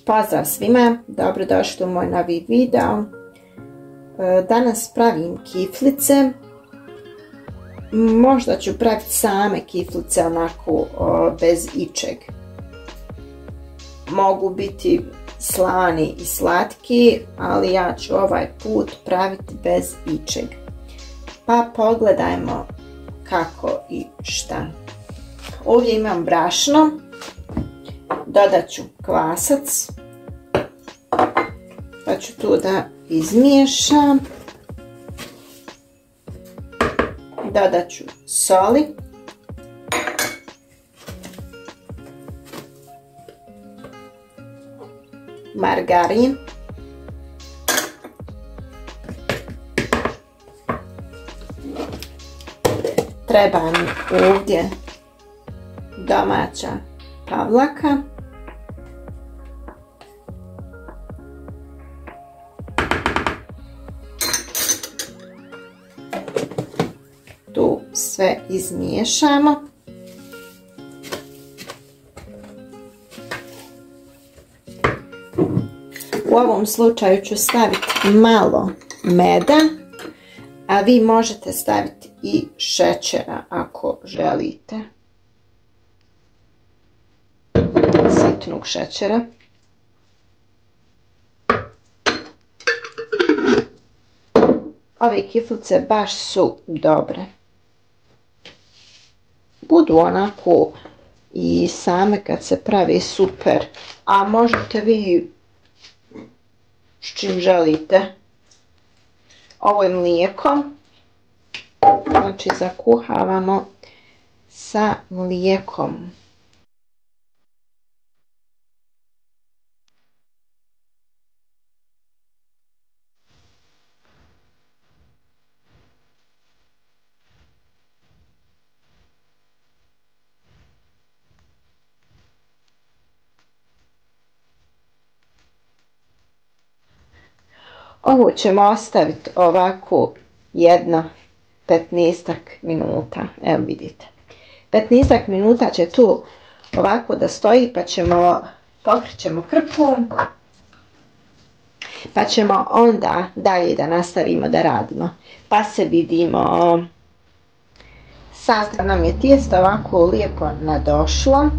Pozdrav svima, dobrodošli u moj novi video. Danas pravim kiflice. Možda ću praviti same kiflice onako bez ičeg. Mogu biti slani i slatki, ali ja ću ovaj put praviti bez ičeg. Pa pogledajmo kako i šta. Ovdje imam brašno. Dodat ću kvasac, pa ću tu da izmiješam. Dodat ću soli, margarin, treba mi ovdje domaća pavlaka, tu sve izmiješamo. U ovom slučaju ću staviti malo meda, a vi možete staviti i šećera ako želite. Sitnog šećera. Ove kiflice baš su dobre. Budu onako i same kad se pravi super. A možete vi s čim želite. Ovo je mlijeko. Znači zakuhavamo sa mlijekom. Ovo ćemo ostaviti ovako jedno 15 minuta. Evo vidite. 15 minuta će tu ovako da stoji, pa ćemo pokrićemo krpom. Pa ćemo onda dalje da nastavimo da radimo. Pa se vidimo. Sad nam je tijesto ovako lijepo nadošlo.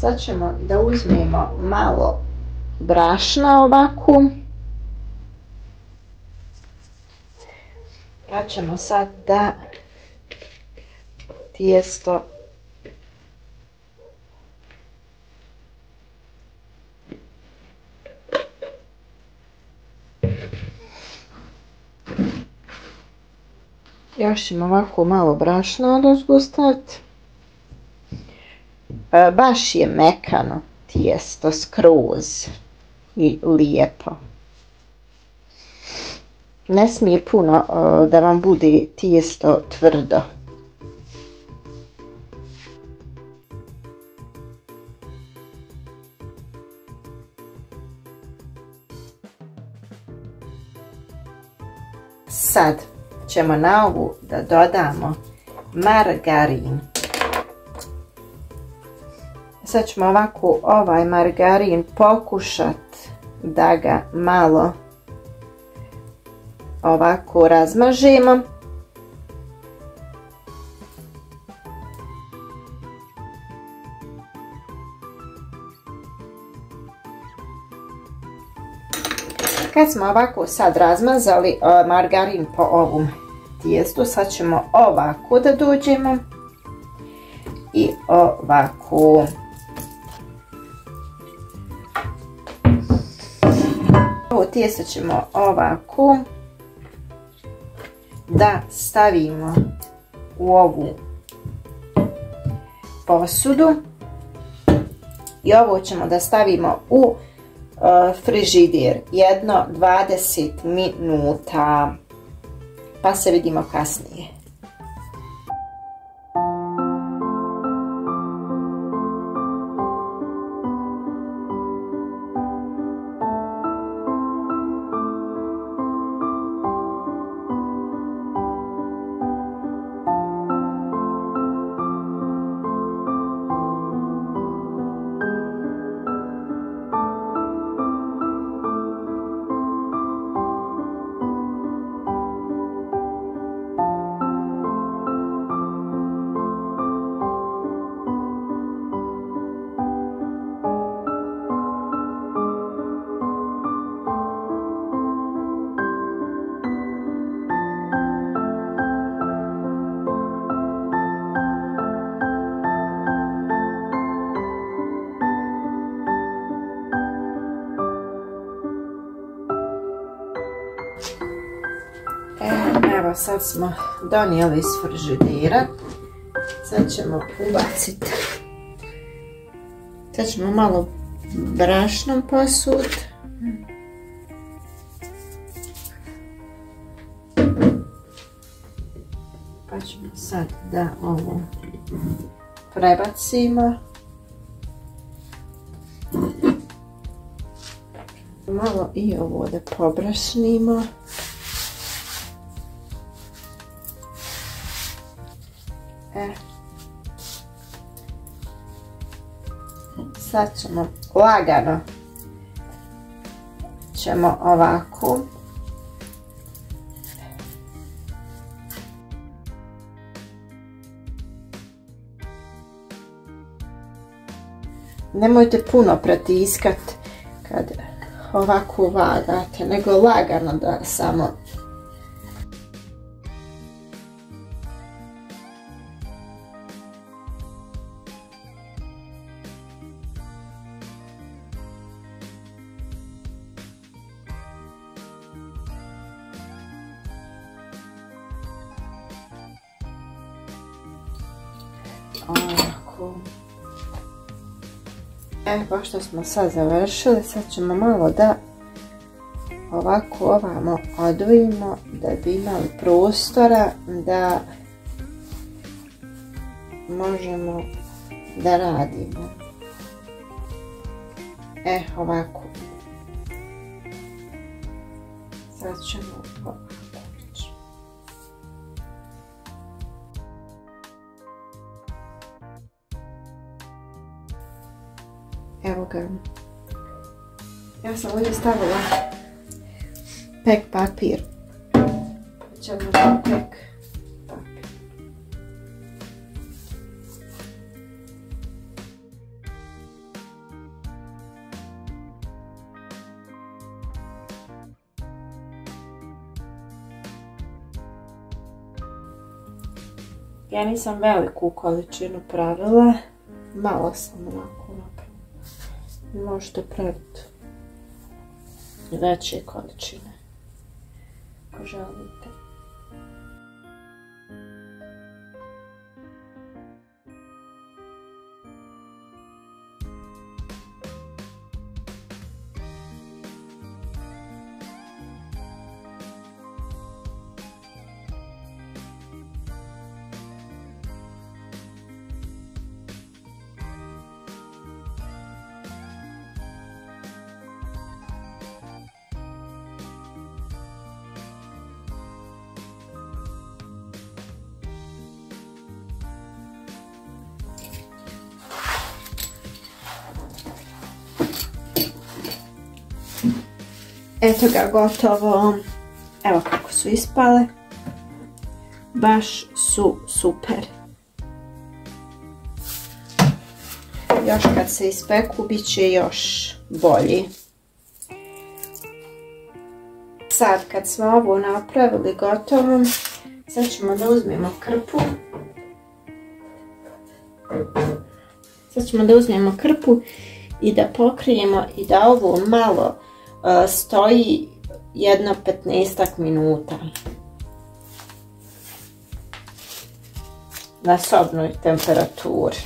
Sad ćemo da uzmemo malo brašna ovako. Pa ćemo sad da tijesto još ćemo ovako malo brašna odozgo staviti. Baš je mekano tijesto skroz i lijepo. Ne smije puno da vam bude tijesto tvrdo. Sad ćemo na ovu da dodamo margarin. Sad ćemo ovako ovaj margarin pokušati da ga malo ovako razmažemo. Kad smo ovako sad razmazali margarin po ovom tijestu, sad ćemo ovako da dođemo i ovako. Ovo tijesto ćemo ovako da stavimo u ovu posudu i ovo ćemo da stavimo u frižider jedno 20 minuta, pa se vidimo kasnije. Evo sad smo donijeli iz frižidera. Sad ćemo ubaciti. Sad ćemo malo brašnom posut. Pa ćemo sad da ovo prebacimo. Malo i ovo da pobrašnimo. Sad ćemo lagano ovako. Nemojte puno pritiskati kad ovako vagate, nego lagano da samo ovako. Pošto smo sad završili, sad ćemo malo da ovako ovamo odvojimo da bi imali prostora da možemo da radimo. Ovako. Sad ćemo ovako. Evo ga. Ja sam ovdje stavila pek papir. Ćemo da pek papir. Ja nisam veliku količinu pravila. Malo sam ovako napravila. Možete praviti veće količine ako želite. Eto ga, gotovo. Evo kako su ispale. Baš su super. Još kad se ispeku bit će još bolji. Sad kad smo ovo napravili gotovo, sad ćemo da uzmemo krpu. Sad ćemo da uzmemo krpu i da pokrijemo i da ovo malo stoji jedno 15 minuta na sobnoj temperaturi.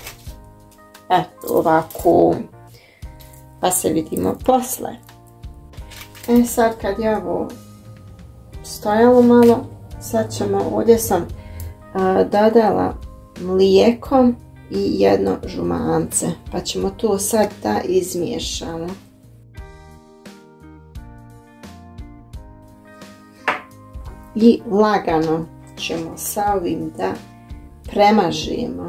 Eto ovako, pa se vidimo posle. Sad kad je ovo stojalo malo, sad ćemo, ovdje sam dodala mlijeko i jedno žumance, pa ćemo to sad da izmiješamo. I lagano ćemo sa ovim da premažimo.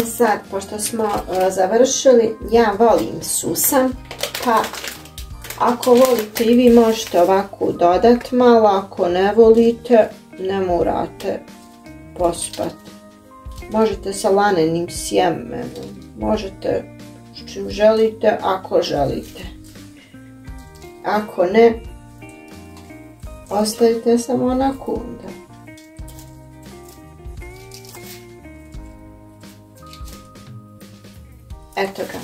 Sad, pošto smo završili, ja volim susam, pa ako volite i vi možete ovako dodati malo, ako ne volite, ne morate pospati. Možete sa lanenim sjemenom, možete s čim želite, ako želite. Ako ne, ostavite samo onako onda. Eto ga.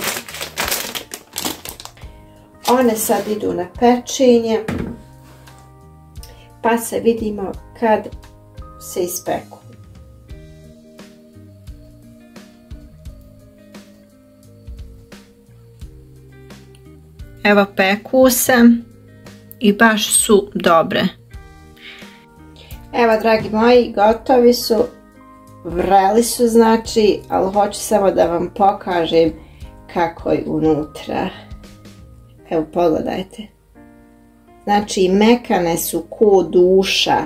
One sad idu na pečenje, pa se vidimo kad se ispeku. Evo, peku se i baš su dobre. Evo, dragi moji, gotovi su. Vreli su, znači, ali hoću samo da vam pokažem kako je unutra. Evo, pogledajte. Znači, mekane su ko duša.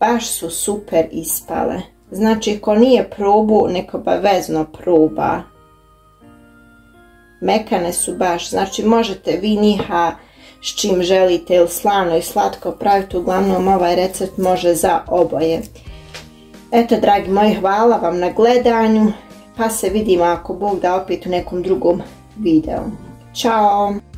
Baš su super ispale. Znači, ko nije probao, neka obavezno proba. Mekane su baš, znači možete vi njiha s čim želite, ili slano i slatko praviti, uglavnom ovaj recept može za oboje. Eto, dragi moji, hvala vam na gledanju, pa se vidimo ako Bog da opet u nekom drugom videu. Ćao!